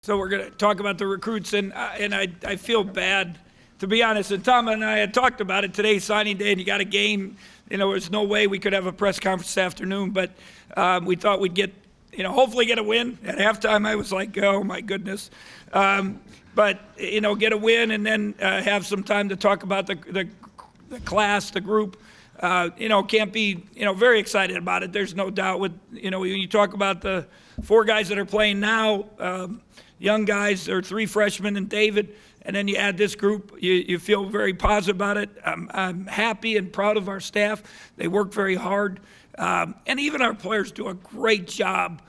So we're going to talk about the recruits, and I feel bad, to be honest. And Tom and I had talked about it today, signing day, and you got a game. There's no way we could have a press conference this afternoon, but we thought we'd get, hopefully get a win. At halftime, I was like, oh my goodness. But get a win and then have some time to talk about the class, the group. Can't be, very excited about it. There's no doubt with, when you talk about the four guys that are playing now, young guys, there are three freshmen and David, and then you add this group, you feel very positive about it. I'm happy and proud of our staff. They work very hard. And even our players do a great job.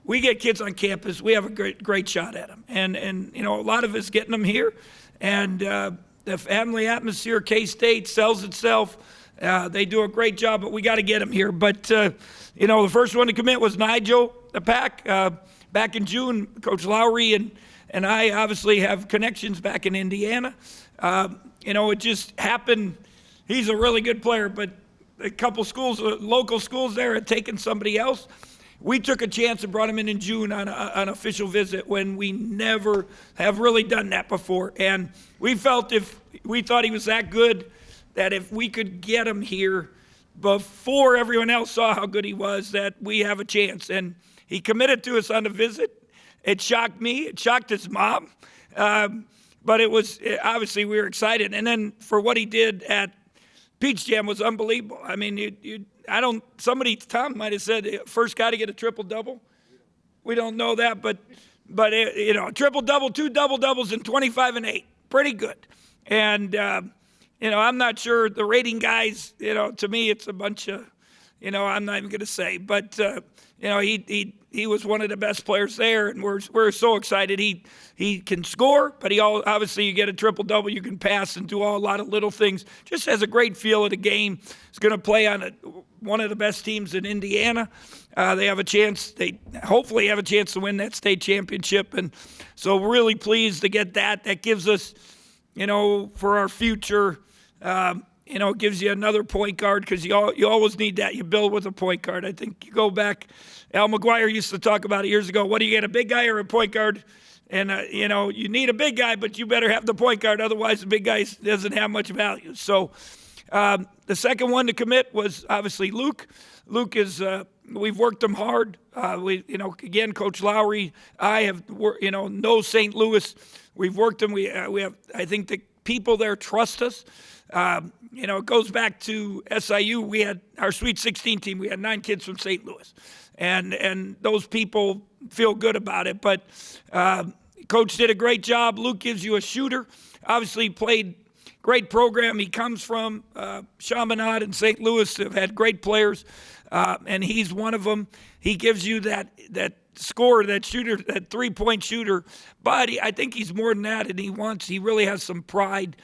We get kids on campus, we have a great shot at them. And a lot of it's getting them here. And the family atmosphere, K-State sells itself. They do a great job, but we got to get them here. But, the first one to commit was Nigel, the Pack. Back in June, Coach Lowry and I obviously have connections back in Indiana. It just happened. He's a really good player, but a couple schools, local schools there had taken somebody else. We took a chance and brought him in June on an official visit when we never have really done that before. And we felt if we thought he was that good, that if we could get him here before everyone else saw how good he was, that we have a chance. And he committed to us on the visit. It shocked me. It shocked his mom. But obviously we were excited. And then for what he did at Peach Jam was unbelievable. I mean, Tom might have said first guy to get a triple-double. We don't know that, but triple-double, two double-doubles, and 25 and 8. Pretty good. And, I'm not sure the rating guys, to me it's a bunch of, I'm not even going to say. But, he was one of the best players there, and we're so excited. He can score, but obviously you get a triple-double, you can pass and do a lot of little things. Just has a great feel of the game. He's going to play on one of the best teams in Indiana. They hopefully have a chance to win that state championship, and so really pleased to get that. That gives us, for our future, it gives you another point guard because you always need that. You build with a point guard. I think you go back, Al McGuire used to talk about it years ago. What do you get, a big guy or a point guard? And, you need a big guy, but you better have the point guard. Otherwise, the big guy doesn't have much value. So the second one to commit was obviously Luke. Luke is, we've worked him hard. Again, Coach Lowry, I have, know St. Louis. We've worked him. We have, I think the people there trust us. It goes back to SIU. We had our Sweet 16 team. We had 9 kids from St. Louis. And those people feel good about it. But Coach did a great job. Luke gives you a shooter. Obviously played great program. He comes from Chaminade and St. Louis have had great players. And he's one of them. He gives you that scorer, that shooter, that three-point shooter. But I think he's more than that. And he really has some pride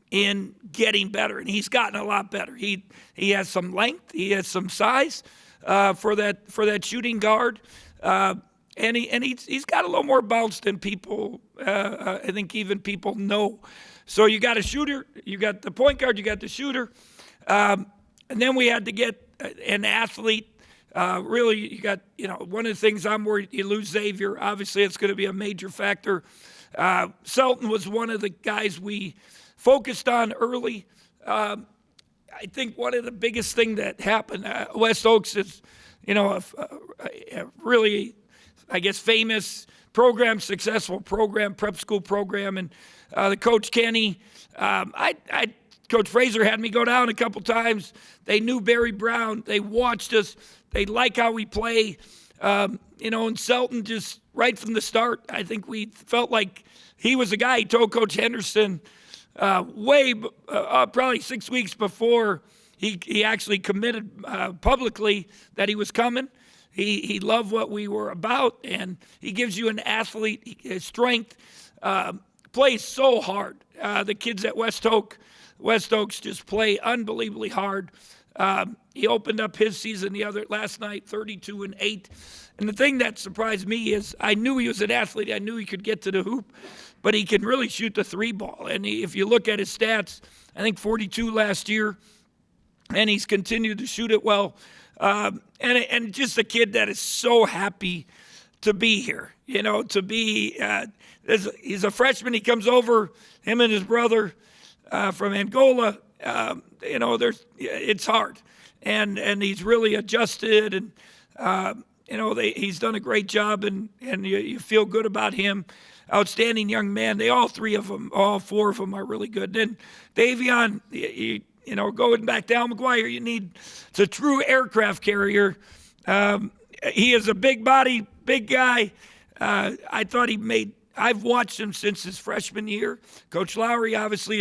in getting better, and he's gotten a lot better. He has some length, he has some size for that shooting guard, and he's got a little more bounce than people. I think even people know. So you got a shooter, you got the point guard, you got the shooter, and then we had to get an athlete. Really, you got one of the things I'm worried you lose Xavier. Obviously, it's going to be a major factor. Sultan was one of the guys we focused on early. I think one of the biggest thing that happened, West Oaks is, a really, I guess, famous program, successful program, prep school program. And the Coach Kenny, Coach Fraser had me go down a couple times. They knew Barry Brown. They watched us. They like how we play. And Sultan just right from the start, I think we felt like he was a guy. He told Coach Henderson, probably 6 weeks before he actually committed publicly that he was coming. He loved what we were about, and he gives you an athlete, his strength, plays so hard. The kids at West Oaks just play unbelievably hard. He opened up his season last night, 32 and 8. And the thing that surprised me is I knew he was an athlete. I knew he could get to the hoop, but he can really shoot the three ball. And if you look at his stats, I think 42 last year, and he's continued to shoot it well. And just a kid that is so happy to be here. To be he's a freshman. He comes over, him and his brother from Angola. It's hard, and he's really adjusted, and he's done a great job, and you feel good about him. Outstanding young man. All four of them are really good. Then Davion, going back to Al McGuire, it's a true aircraft carrier. He is a big body, big guy. I thought I've watched him since his freshman year. Coach Lowry obviously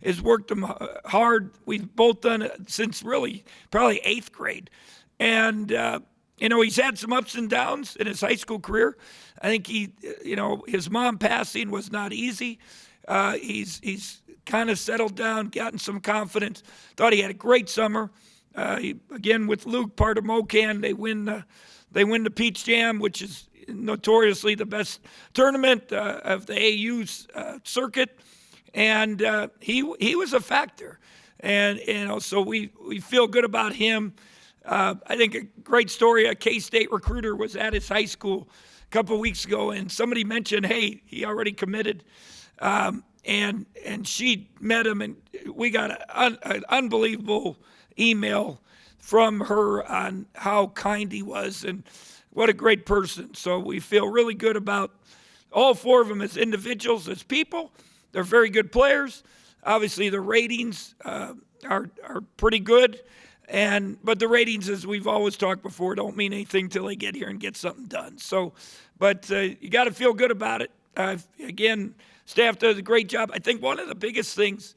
has worked him hard. We've both done it since really probably 8th grade. And, he's had some ups and downs in his high school career. I think his mom passing was not easy. He's kind of settled down, gotten some confidence. Thought he had a great summer. Again, with Luke, part of MoCan, they win the Peach Jam, which is notoriously the best tournament of the AU's circuit, and he was a factor, and so we feel good about him. I think a great story. A K-State recruiter was at his high school a couple weeks ago, and somebody mentioned, hey, he already committed, and she met him, and we got an unbelievable email from her on how kind he was and what a great person. So we feel really good about all four of them as individuals, as people. They're very good players. Obviously, the ratings are pretty good. But the ratings, as we've always talked before, don't mean anything till they get here and get something done. So, but you got to feel good about it. Again, staff does a great job. I think one of the biggest things,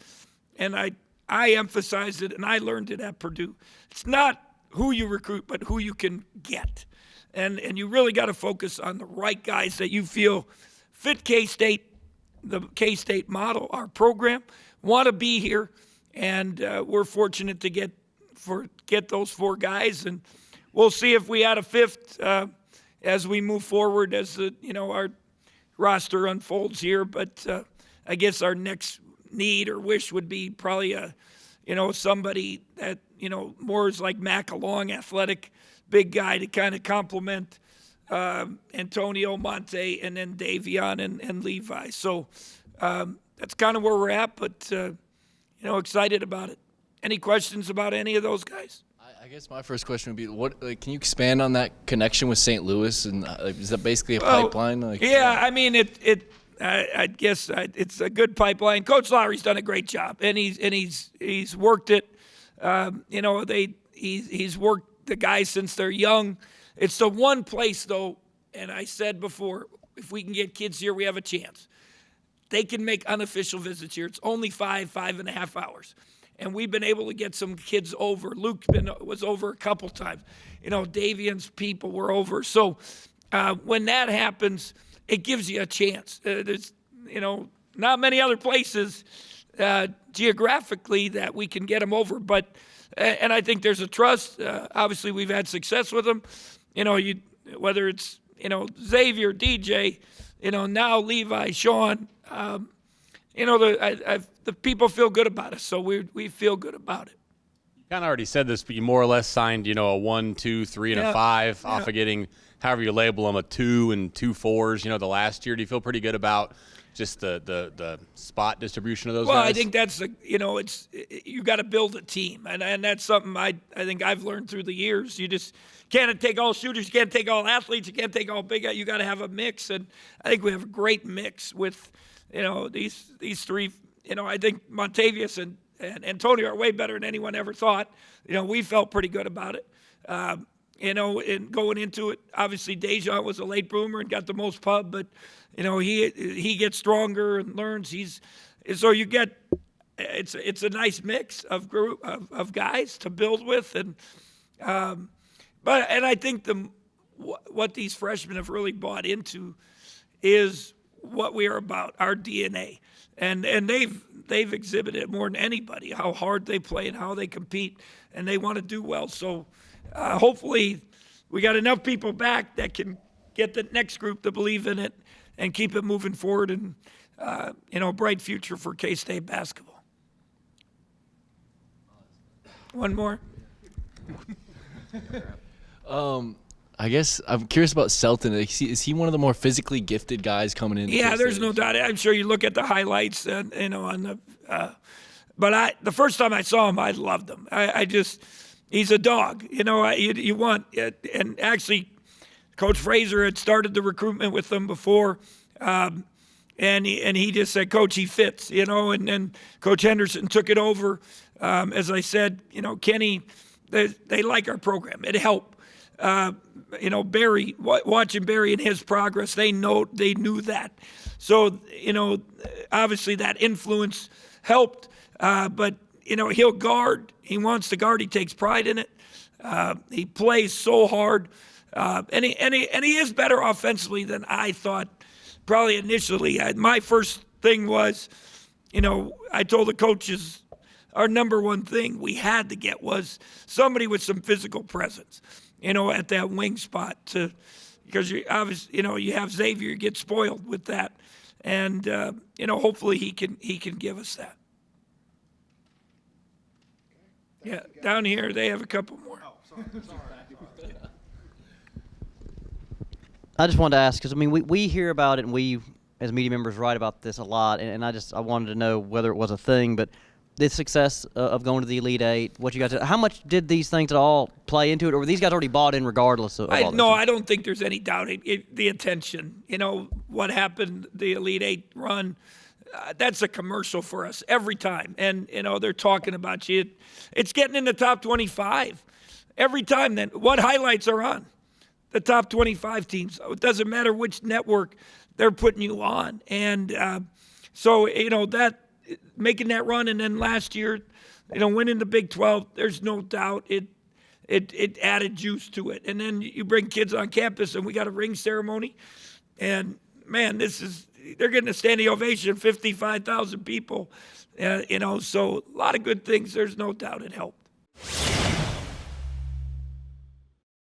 and I emphasized it, and I learned it at Purdue, it's not who you recruit, but who you can get. And you really got to focus on the right guys that you feel fit K-State, the K-State model, our program, want to be here. And we're fortunate to get those four guys. And we'll see if we add a fifth as we move forward, as our roster unfolds here. But I guess our next need or wish would be probably somebody that, more is like Mac, a long, athletic, big guy to kind of complement Antonio, Monte, and then Davion and Levi. So that's kind of where we're at, but, excited about it. Any questions about any of those guys? I guess my first question would be, can you expand on that connection with St. Louis? And is that basically a pipeline? I mean, I guess it's a good pipeline. Coach Lowry's done a great job, and he's worked it. He's worked the guys since they're young. It's the one place, though, and I said before, if we can get kids here, we have a chance. They can make unofficial visits here. It's only 5.5 hours. And we've been able to get some kids over. Luke was over a couple times. Davion's people were over. So when that happens, it gives you a chance. There's, not many other places geographically that we can get them over. But and I think there's a trust. Obviously, we've had success with them. Whether it's Xavier, DJ, now Levi, Sean. The people feel good about us, so we feel good about it. You kind of already said this, but you more or less signed, a 1, 2, 3, and a 5 off of getting, however you label them, a 2 and 2 4s, the last year. Do you feel pretty good about just the spot distribution of those guys? Well, I think that's you got to build a team, and that's something I think I've learned through the years. You just can't take all shooters, you can't take all athletes, you can't take all big guys. You got to have a mix, and I think we have a great mix with these three. I think Montavious and Antonio are way better than anyone ever thought. We felt pretty good about it. And going into it, obviously Davion was a late bloomer and got the most pub, but he gets stronger and learns. So you get it's a nice mix of group of guys to build with, and I think what these freshmen have really bought into is what we are about, our DNA. And they've exhibited it more than anybody, how hard they play and how they compete, and they want to do well. So hopefully we got enough people back that can get the next group to believe in it and keep it moving forward, and a bright future for K-State basketball. One more. I guess I'm curious about Sultan. Is he one of the more physically gifted guys coming in? Yeah, there's no doubt. I'm sure you look at the highlights, on the. But the first time I saw him, I loved him. He's a dog. You want it, and actually, Coach Fraser had started the recruitment with them before, and he just said, Coach, he fits. And then Coach Henderson took it over. As I said, Kenny, they like our program. It helped. Barry, watching Barry and his progress, they knew that. So, obviously that influence helped. But he'll guard. He wants to guard. He takes pride in it. He plays so hard. And he is better offensively than I thought probably initially. My first thing was, I told the coaches, our number one thing we had to get was somebody with some physical presence, at that wing spot, because you obviously, you have Xavier, you get spoiled with that, and hopefully he can give us that. Yeah, down here they have a couple more. I just wanted to ask, because we hear about it, and we as media members write about this a lot, and I wanted to know whether it was a thing, but the success of going to the Elite Eight, what you guys did, how much did these things at all play into it, or were these guys already bought in regardless of all this? No, I don't think there's any doubt. The attention, what happened, the Elite Eight run, that's a commercial for us every time. And, they're talking about you. It's getting in the top 25 every time. Then what highlights are on? The top 25 teams. It doesn't matter which network they're putting you on. And so, that making that run, and then last year, winning the Big 12, there's no doubt it added juice to it. And then you bring kids on campus, and we got a ring ceremony. And, man, they're getting a standing ovation, 55,000 people. So a lot of good things. There's no doubt it helped.